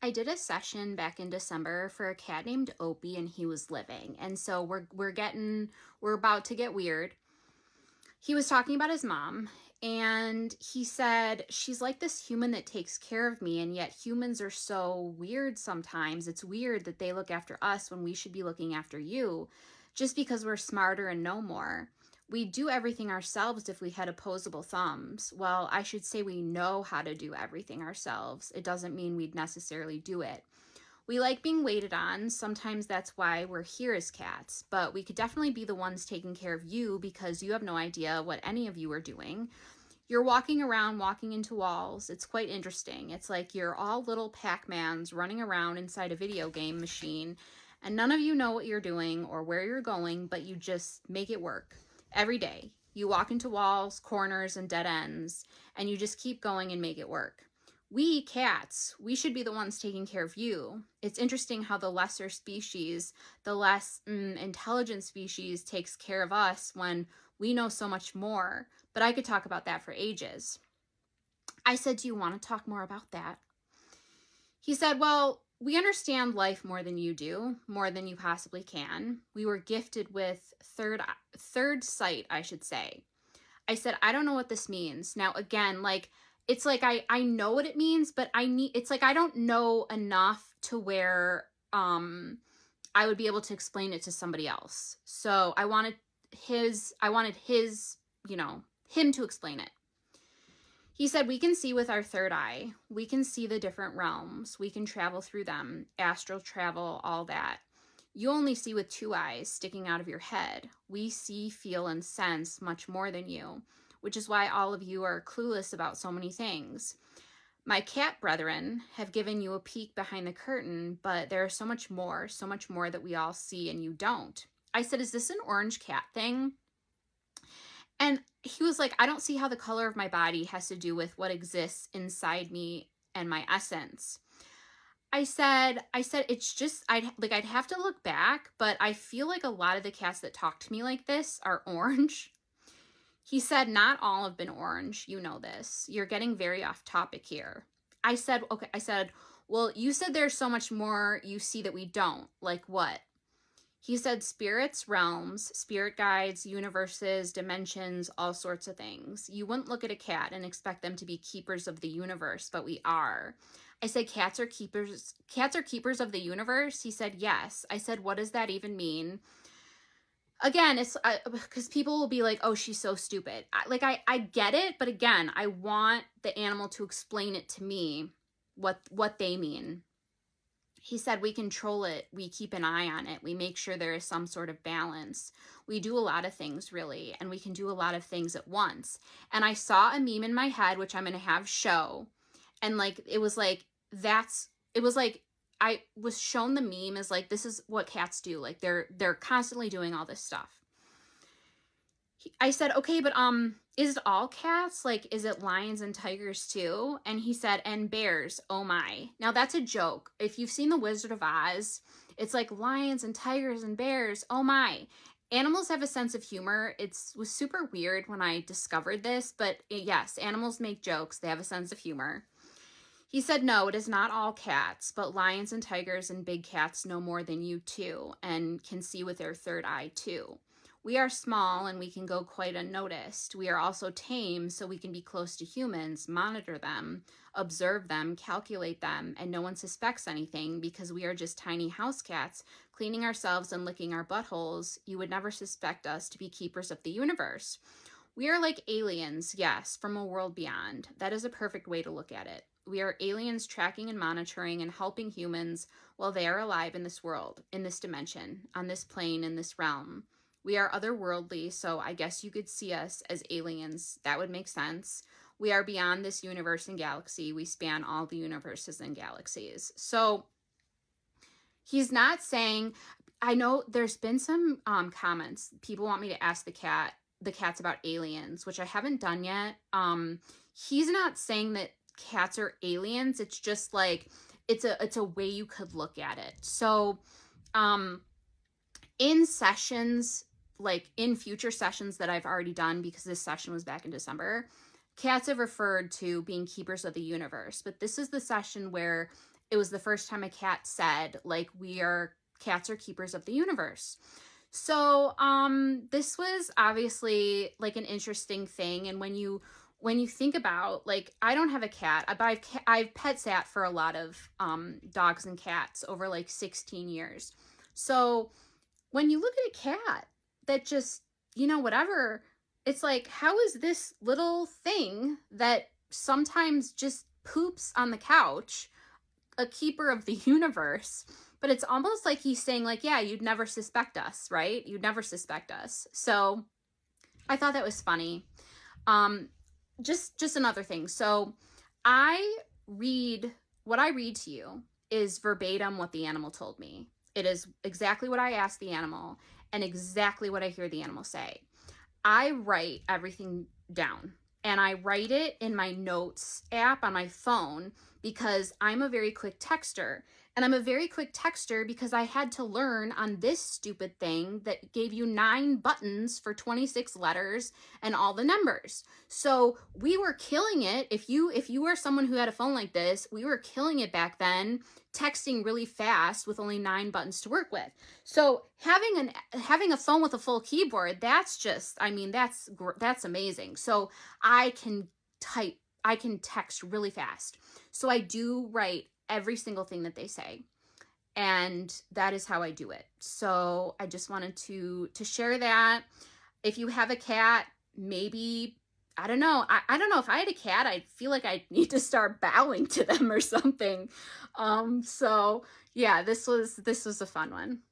I did a session back in December for a cat named Opie, and he was living. And so we're about to get weird. He was talking about his mom, and he said, she's like this human that takes care of me, and yet humans are so weird sometimes. It's weird that they look after us when we should be looking after you, just because we're smarter and know more. We do everything ourselves if we had opposable thumbs. Well, I should say we know how to do everything ourselves. It doesn't mean we'd necessarily do it. We like being waited on. Sometimes that's why we're here as cats, but we could definitely be the ones taking care of you because you have no idea what any of you are doing. You're walking around, walking into walls. It's quite interesting. It's like you're all little Pac-Mans running around inside a video game machine, and none of you know what you're doing or where you're going, but you just make it work. Every day, you walk into walls, corners, and dead ends, and you just keep going and make it work. We cats, we should be the ones taking care of you. It's interesting how the lesser species, the less intelligent species takes care of us when we know so much more. But I could talk about that for ages. I said, do you want to talk more about that? He said, well, we understand life more than you do, more than you possibly can. We were gifted with third sight, I should say. I said, I don't know what this means. Now, again, it's like I know what it means, but it's like I don't know enough to where I would be able to explain it to somebody else. So I wanted his, him to explain it. He said, we can see with our third eye. We can see the different realms. We can travel through them, astral travel, all that. You only see with two eyes sticking out of your head. We see, feel, and sense much more than you, which is why all of you are clueless about so many things. My cat brethren have given you a peek behind the curtain, but there is so much more that we all see and you don't. I said, is this an orange cat thing? And he was like, I don't see how the color of my body has to do with what exists inside me and my essence. I said, it's just, I'd have to look back, but I feel like a lot of the cats that talk to me like this are orange. He said, not all have been orange. You know this. You're getting very off topic here. I said, okay. I said, well, you said there's so much more you see that we don't. Like what? He said spirits, realms, spirit guides, universes, dimensions, all sorts of things. You wouldn't look at a cat and expect them to be keepers of the universe, but we are. I said, cats are keepers of the universe? He said, yes. I said, what does that even mean? Again, it's because people will be like, oh, she's so stupid. I get it, but again, I want the animal to explain it to me, what they mean. He said, we control it. We keep an eye on it. We make sure there is some sort of balance. We do a lot of things, really, and we can do a lot of things at once. And I saw a meme in my head, which I'm going to have show. And I was shown the meme as like, this is what cats do. Like they're constantly doing all this stuff. I said, okay, but is it all cats? Like, is it lions and tigers too? And he said, and bears. Oh my. Now that's a joke. If you've seen The Wizard of Oz, it's like lions and tigers and bears. Oh my. Animals have a sense of humor. Was super weird when I discovered this, but yes, animals make jokes. They have a sense of humor. He said, no, it is not all cats, but lions and tigers and big cats know more than you too, and can see with their third eye too. We are small and we can go quite unnoticed. We are also tame, so we can be close to humans, monitor them, observe them, calculate them, and no one suspects anything because we are just tiny house cats cleaning ourselves and licking our buttholes. You would never suspect us to be keepers of the universe. We are like aliens, yes, from a world beyond. That is a perfect way to look at it. We are aliens tracking and monitoring and helping humans while they are alive in this world, in this dimension, on this plane, in this realm. We are otherworldly, so I guess you could see us as aliens. That would make sense. We are beyond this universe and galaxy. We span all the universes and galaxies. So he's not saying, I know there's been some comments. People want me to ask the cats about aliens, which I haven't done yet. He's not saying that cats are aliens. It's just like, it's a way you could look at it. So, in sessions, like in future sessions that I've already done, because this session was back in December, cats have referred to being keepers of the universe. But this is the session where it was the first time a cat said, like, cats are keepers of the universe. So, this was obviously like an interesting thing. And when you think about, like, I don't have a cat, but I've pet sat for a lot of dogs and cats over like 16 years. So when you look at a cat that just, whatever, it's like, how is this little thing that sometimes just poops on the couch a keeper of the universe? But it's almost like he's saying, like, yeah, you'd never suspect us, right? You'd never suspect us. So I thought that was funny. Just another thing. So what I read to you is verbatim what the animal told me. It is exactly what I asked the animal and exactly what I hear the animal say. I write everything down, and I write it in my notes app on my phone because I'm a very quick texter. And I'm a very quick texter because I had to learn on this stupid thing that gave you 9 buttons for 26 letters and all the numbers. So we were killing it. If you are someone who had a phone like this, we were killing it back then, texting really fast with only 9 buttons to work with. So having a phone with a full keyboard, that's just, I mean, that's amazing. So I can text really fast. So I do write every single thing that they say, and that is how I do it. So I just wanted to share that. If you have a cat, maybe, I don't know. I don't know, if I had a cat, I feel like I need to start bowing to them or something. So yeah, this was a fun one.